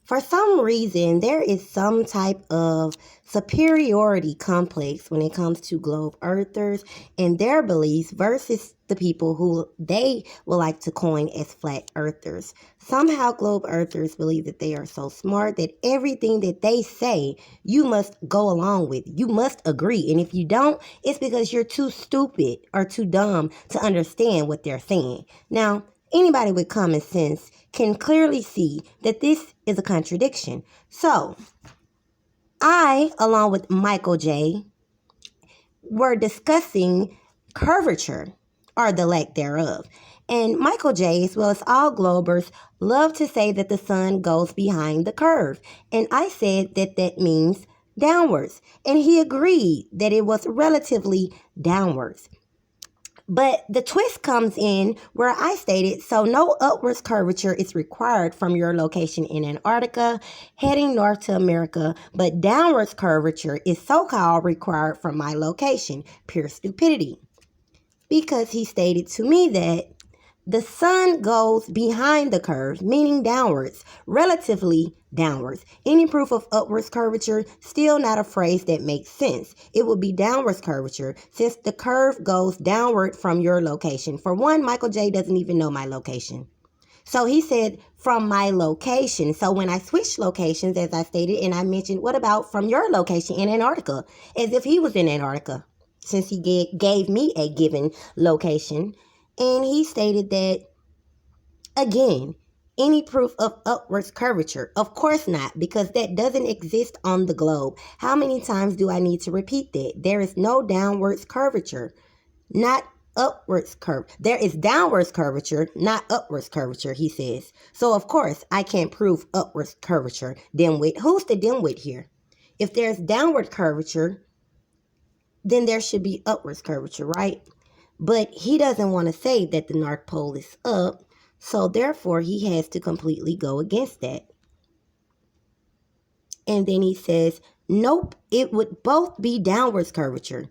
For some reason, there is some type of superiority complex when it comes to globe earthers and their beliefs versus the people who they would like to coin as flat earthers. Somehow, globe earthers believe that they are so smart that everything that they say, you must go along with. You must agree. And if you don't, it's because you're too stupid or too dumb to understand what they're saying. Now, anybody with common sense can clearly see that this is a contradiction. So, I, along with Michael J., were discussing curvature, or the lack thereof. And Michael J., as well as all globers, love to say that the sun goes behind the curve. And I said that that means downwards. And he agreed that it was relatively downwards. But the twist comes in where I stated, so no upwards curvature is required from your location in Antarctica, heading north to America, but downwards curvature is so-called required from my location. Pure stupidity. Because he stated to me that the sun goes behind the curve, meaning downwards, relatively downwards. Any proof of upwards curvature, still not a phrase that makes sense. It would be downwards curvature since the curve goes downward from your location. For one, Michael J. doesn't even know my location. So he said from my location. So when I switched locations, as I stated, and I mentioned, what about from your location in Antarctica? As if he was in Antarctica, since he gave me a given location. And he stated that, again, any proof of upwards curvature? Of course not, because that doesn't exist on the globe. How many times do I need to repeat that? There is no downwards curvature, not upwards curve. There is downwards curvature, not upwards curvature, he says. So, of course, I can't prove upwards curvature. Dimwit. Who's the dimwit here? If there's downward curvature, then there should be upwards curvature, right? But he doesn't want to say that the North Pole is up, so therefore he has to completely go against that. And then he says, nope, it would both be downwards curvature.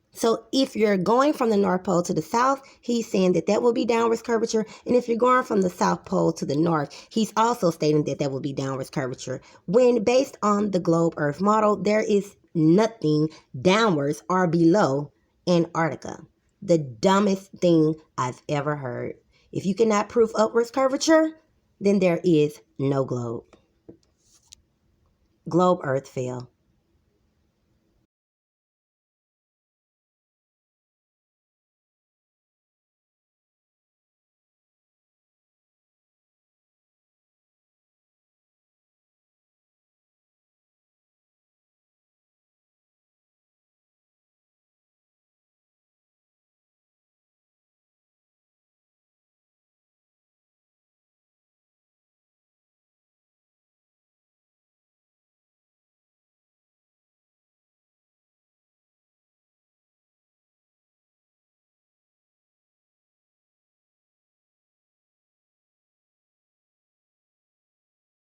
So if you're going from the North Pole to the South, he's saying that that will be downwards curvature. And if you're going from the South Pole to the North, he's also stating that that will be downwards curvature. When based on the globe Earth model, there is nothing downwards or below Antarctica. The dumbest thing I've ever heard. If you cannot prove upwards curvature, then there is no globe. Globe Earth fail.